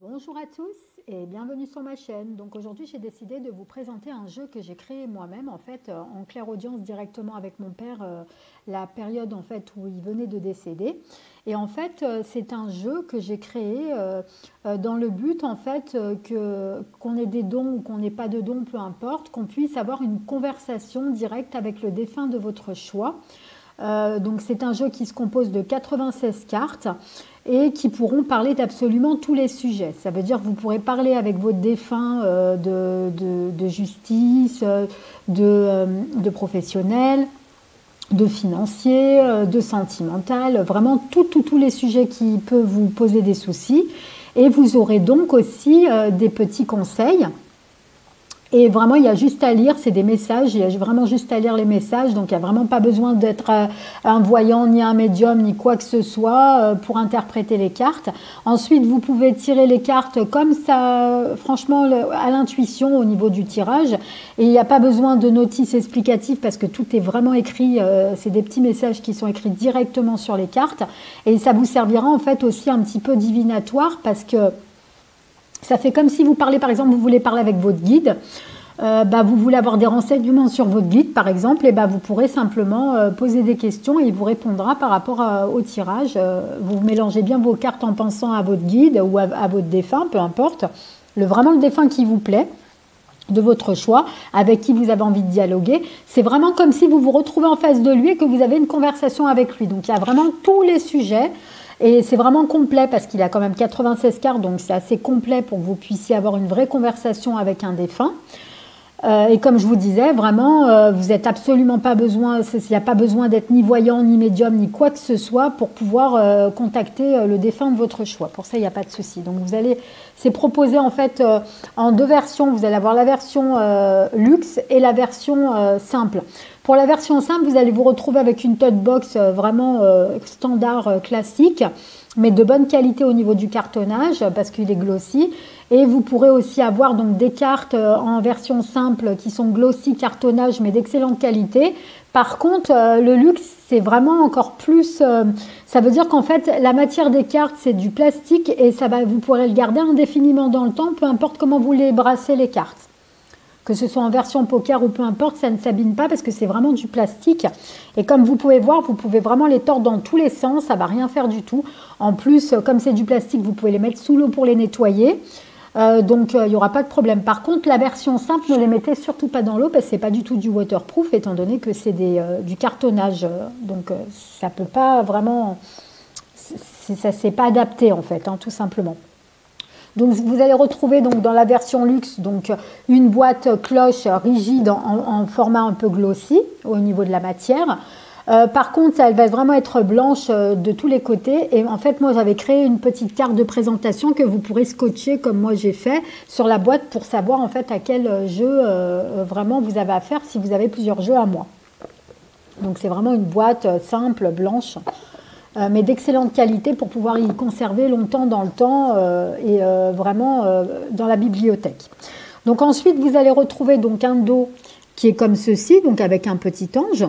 Bonjour à tous et bienvenue sur ma chaîne. Donc aujourd'hui j'ai décidé de vous présenter un jeu que j'ai créé moi-même en fait en clairaudience directement avec mon père la période en fait où il venait de décéder. Et en fait c'est un jeu que j'ai créé dans le but en fait qu'on ait des dons ou qu'on n'ait pas de dons, peu importe, qu'on puisse avoir une conversation directe avec le défunt de votre choix. Donc c'est un jeu qui se compose de 96 cartes et qui pourront parler d'absolument tous les sujets. Ça veut dire que vous pourrez parler avec votre défunt de justice, de professionnel, de financier, de sentimental, vraiment tous les sujets qui peuvent vous poser des soucis. Et vous aurez donc aussi des petits conseils. Et vraiment, il y a juste à lire, c'est des messages, il y a vraiment juste à lire les messages, donc il n'y a vraiment pas besoin d'être un voyant, ni un médium, ni quoi que ce soit pour interpréter les cartes. Ensuite, vous pouvez tirer les cartes comme ça, franchement, à l'intuition au niveau du tirage. Et il n'y a pas besoin de notices explicatives parce que tout est vraiment écrit, c'est des petits messages qui sont écrits directement sur les cartes. Et ça vous servira en fait aussi un petit peu divinatoire parce que ça fait comme si vous parlez, par exemple, vous voulez parler avec votre guide, vous voulez avoir des renseignements sur votre guide, par exemple, et vous pourrez simplement poser des questions et il vous répondra par rapport au tirage. Vous mélangez bien vos cartes en pensant à votre guide ou à votre défunt, peu importe, vraiment le défunt qui vous plaît, de votre choix, avec qui vous avez envie de dialoguer. C'est vraiment comme si vous vous retrouvez en face de lui et que vous avez une conversation avec lui. Donc il y a vraiment tous les sujets. Et c'est vraiment complet parce qu'il a quand même 96 cartes, donc c'est assez complet pour que vous puissiez avoir une vraie conversation avec un défunt. Et comme je vous disais, vraiment, vous n'êtes absolument pas besoin, il n'y a pas besoin d'être ni voyant, ni médium, ni quoi que ce soit pour pouvoir contacter le défunt de votre choix. Pour ça, il n'y a pas de souci. Donc c'est proposé en fait en deux versions. Vous allez avoir la version luxe et la version simple. Pour la version simple, vous allez vous retrouver avec une tote box vraiment standard classique, mais de bonne qualité au niveau du cartonnage parce qu'il est glossy. Et vous pourrez aussi avoir donc des cartes en version simple qui sont glossy cartonnage mais d'excellente qualité. Par contre, le luxe, c'est vraiment encore plus... ça veut dire qu'en fait, la matière des cartes, c'est du plastique et vous pourrez le garder indéfiniment dans le temps, peu importe comment vous les brassez les cartes. Que ce soit en version poker ou peu importe, ça ne s'abîme pas parce que c'est vraiment du plastique. Et comme vous pouvez voir, vous pouvez vraiment les tordre dans tous les sens, ça ne va rien faire du tout. En plus, comme c'est du plastique, vous pouvez les mettre sous l'eau pour les nettoyer. Donc il n'y aura pas de problème. Par contre, la version simple, ne les mettez surtout pas dans l'eau parce que ce n'est pas du tout du waterproof étant donné que c'est du cartonnage. Donc ça ne peut pas vraiment... ça ne s'est pas adapté en fait, tout simplement. Donc vous allez retrouver donc dans la version luxe donc une boîte cloche rigide en format un peu glossy au niveau de la matière. Par contre, elle va vraiment être blanche de tous les côtés. Et en fait, moi, j'avais créé une petite carte de présentation que vous pourrez scotcher comme moi j'ai fait sur la boîte pour savoir en fait à quel jeu vraiment vous avez affaire si vous avez plusieurs jeux à moi. Donc c'est vraiment une boîte simple, blanche. Mais d'excellente qualité pour pouvoir y conserver longtemps dans le temps et vraiment dans la bibliothèque. Donc ensuite, vous allez retrouver donc un dos qui est comme ceci, donc avec un petit ange.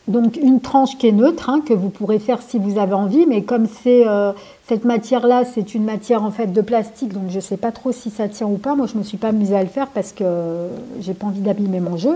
Donc une tranche qui est neutre, que vous pourrez faire si vous avez envie, mais comme c'est cette matière-là, c'est une matière en fait de plastique, donc je ne sais pas trop si ça tient ou pas. Moi, je ne me suis pas amusée à le faire parce que j'ai pas envie d'abîmer mon jeu.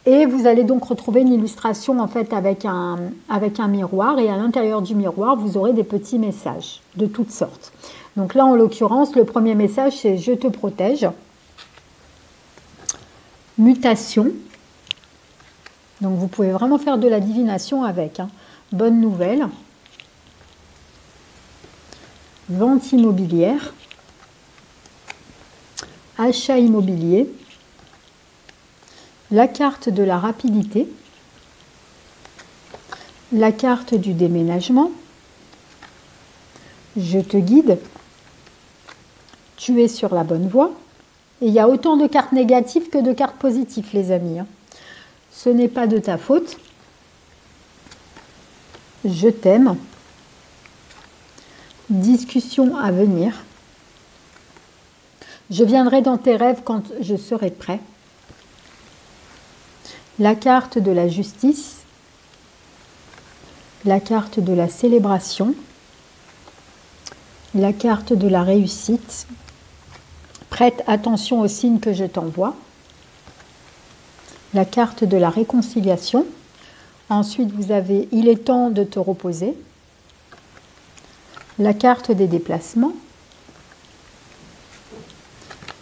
Et vous allez donc retrouver une illustration en fait avec un miroir et à l'intérieur du miroir, vous aurez des petits messages de toutes sortes. Donc là, en l'occurrence, le premier message, c'est « Je te protège ». Mutation. Donc vous pouvez vraiment faire de la divination avec. Bonne nouvelle. Vente immobilière. Achat immobilier. La carte de la rapidité, la carte du déménagement, je te guide, tu es sur la bonne voie. Et il y a autant de cartes négatives que de cartes positives, les amis. Ce n'est pas de ta faute. Je t'aime. Discussion à venir. Je viendrai dans tes rêves quand je serai prêt. La carte de la justice, la carte de la célébration, la carte de la réussite. Prête attention aux signes que je t'envoie. La carte de la réconciliation. Ensuite, vous avez « Il est temps de te reposer ». La carte des déplacements.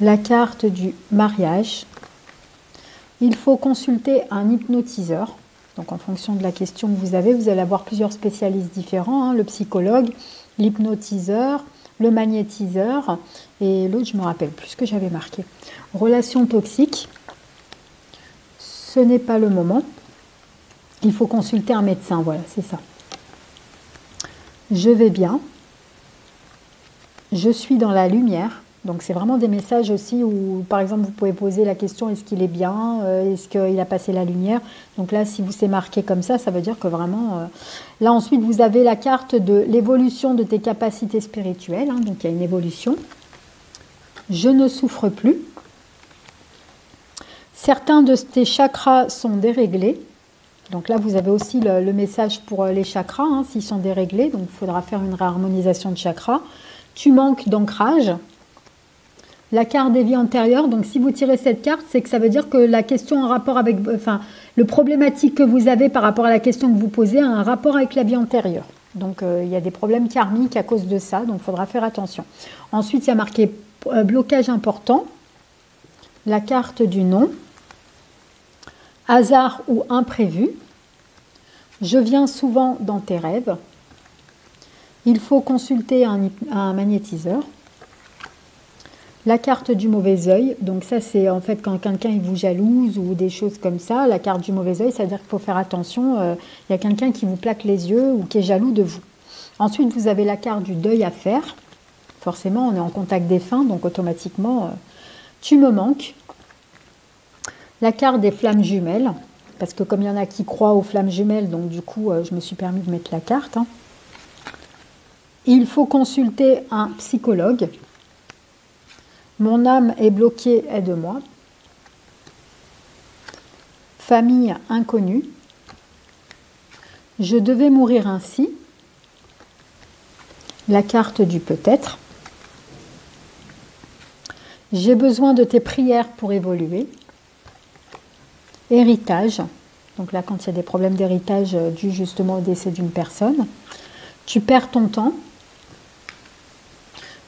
La carte du mariage. Il faut consulter un hypnotiseur. Donc, en fonction de la question que vous allez avoir plusieurs spécialistes différents, hein, le psychologue, l'hypnotiseur, le magnétiseur et l'autre, je ne me rappelle plus ce que j'avais marqué. Relation toxique. Ce n'est pas le moment. Il faut consulter un médecin, voilà, c'est ça. Je vais bien. Je suis dans la lumière. Donc, c'est vraiment des messages aussi où, par exemple, vous pouvez poser la question, est-ce qu'il est bien? Est-ce qu'il a passé la lumière? Donc là, si vous c'est marqué comme ça veut dire que vraiment... Là, ensuite, vous avez la carte de l'évolution de tes capacités spirituelles. Hein, donc, il y a une évolution. Je ne souffre plus. Certains de tes chakras sont déréglés. Donc là, vous avez aussi le message pour les chakras, hein, s'ils sont déréglés. Donc, il faudra faire une réharmonisation de chakras. Tu manques d'ancrage. La carte des vies antérieures, donc si vous tirez cette carte, c'est que ça veut dire que la question en rapport avec, enfin, le problématique que vous avez par rapport à la question que vous posez a un rapport avec la vie antérieure. Donc, il y a des problèmes karmiques à cause de ça, donc il faudra faire attention. Ensuite, il y a marqué blocage important, la carte du non, hasard ou imprévu, je viens souvent dans tes rêves, il faut consulter un magnétiseur. La carte du mauvais œil, donc ça c'est en fait quand quelqu'un vous jalouse ou des choses comme ça. La carte du mauvais œil, ça veut dire qu'il faut faire attention. Il y a quelqu'un qui vous plaque les yeux ou qui est jaloux de vous. Ensuite, vous avez la carte du deuil à faire. Forcément, on est en contact défunt, donc automatiquement, tu me manques. La carte des flammes jumelles, parce que comme il y en a qui croient aux flammes jumelles, donc du coup, je me suis permis de mettre la carte. Hein. Il faut consulter un psychologue. Mon âme est bloquée, aide-moi. Famille inconnue. Je devais mourir ainsi. La carte du peut-être. J'ai besoin de tes prières pour évoluer. Héritage. Donc là, quand il y a des problèmes d'héritage dus justement au décès d'une personne. Tu perds ton temps.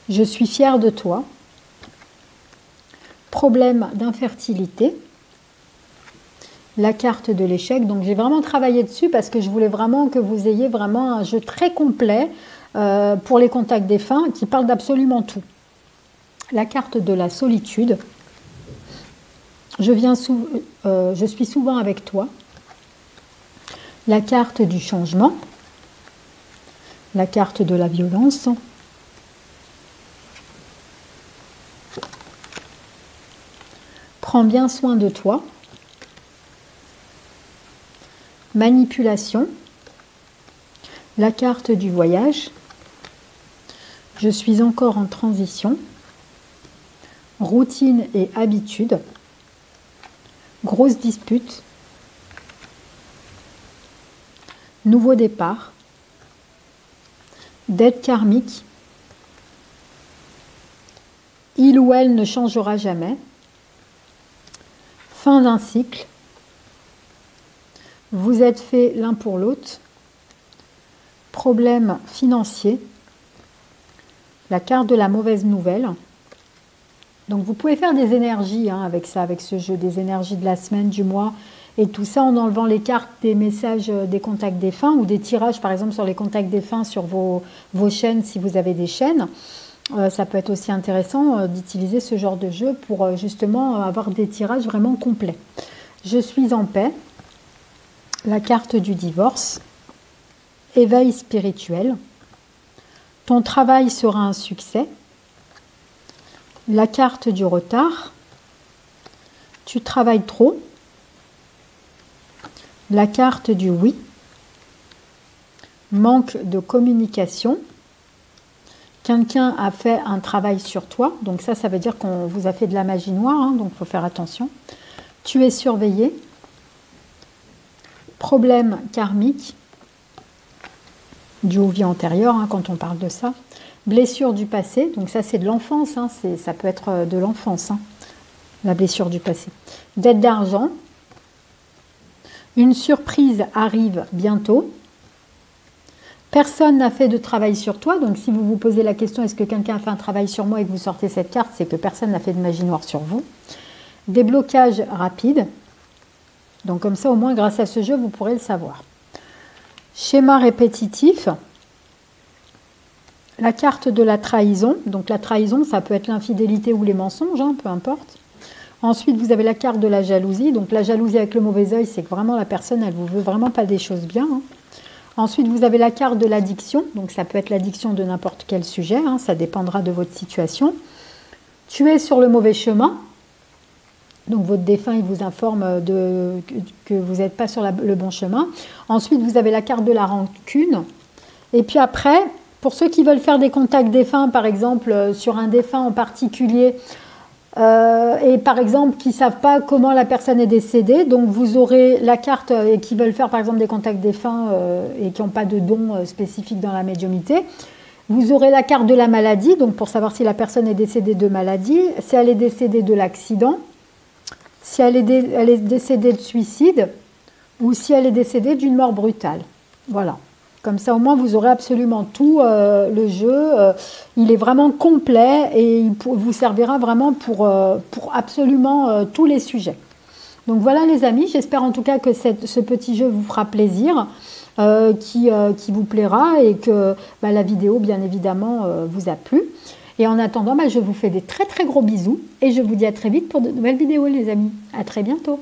Je suis fière de toi. Problème d'infertilité, la carte de l'échec. Donc j'ai vraiment travaillé dessus parce que je voulais vraiment que vous ayez vraiment un jeu très complet pour les contacts défunts qui parle d'absolument tout. La carte de la solitude, je suis souvent avec toi. La carte du changement, la carte de la violence. Prends bien soin de toi. Manipulation. La carte du voyage. Je suis encore en transition. Routine et habitude. Grosse dispute. Nouveau départ. Dette karmique. Il ou elle ne changera jamais. Fin d'un cycle. Vous êtes faits l'un pour l'autre. Problème financier. La carte de la mauvaise nouvelle. Donc vous pouvez faire des énergies hein, avec ça, avec ce jeu, des énergies de la semaine, du mois, et tout ça en enlevant les cartes des messages des contacts défunts ou des tirages par exemple sur les contacts défunts sur vos chaînes si vous avez des chaînes. Ça peut être aussi intéressant d'utiliser ce genre de jeu pour justement avoir des tirages vraiment complets. Je suis en paix. La carte du divorce. Éveil spirituel. Ton travail sera un succès. La carte du retard. Tu travailles trop. La carte du oui. Manque de communication. Quelqu'un a fait un travail sur toi, donc ça veut dire qu'on vous a fait de la magie noire, hein, donc il faut faire attention. Tu es surveillé. Problème karmique, dû aux vies antérieures, hein, quand on parle de ça. blessure du passé. Donc ça, c'est de l'enfance, hein, ça peut être de l'enfance, hein, la blessure du passé. Dette d'argent. Une surprise arrive bientôt. Personne n'a fait de travail sur toi. Donc si vous vous posez la question, est-ce que quelqu'un a fait un travail sur moi et que vous sortez cette carte, c'est que personne n'a fait de magie noire sur vous. Déblocage rapide. Donc comme ça, au moins, grâce à ce jeu, vous pourrez le savoir. Schéma répétitif. La carte de la trahison. Donc la trahison, ça peut être l'infidélité ou les mensonges, hein, peu importe. Ensuite, vous avez la carte de la jalousie. Donc la jalousie avec le mauvais œil, c'est que vraiment la personne, elle vous veut vraiment pas des choses bien, hein. Ensuite, vous avez la carte de l'addiction. Donc ça peut être l'addiction de n'importe quel sujet, hein, ça dépendra de votre situation. Tu es sur le mauvais chemin. Donc votre défunt, il vous informe que vous n'êtes pas sur le bon chemin. Ensuite, vous avez la carte de la rancune. Et puis après, pour ceux qui veulent faire des contacts défunts, par exemple, sur un défunt en particulier, et par exemple, qui ne savent pas comment la personne est décédée, donc vous aurez la carte, et qui veulent faire par exemple des contacts défunts et qui n'ont pas de don spécifique dans la médiumnité, vous aurez la carte de la maladie, donc pour savoir si la personne est décédée de maladie, si elle est décédée de l'accident, si elle est décédée de suicide ou si elle est décédée d'une mort brutale. Voilà. Comme ça, au moins, vous aurez absolument tout. Le jeu, il est vraiment complet et il vous servira vraiment pour absolument tous les sujets. Donc voilà les amis, j'espère en tout cas que ce petit jeu vous fera plaisir, qui vous plaira et que la vidéo, bien évidemment, vous a plu. Et en attendant, je vous fais des très très gros bisous et je vous dis à très vite pour de nouvelles vidéos les amis. À très bientôt.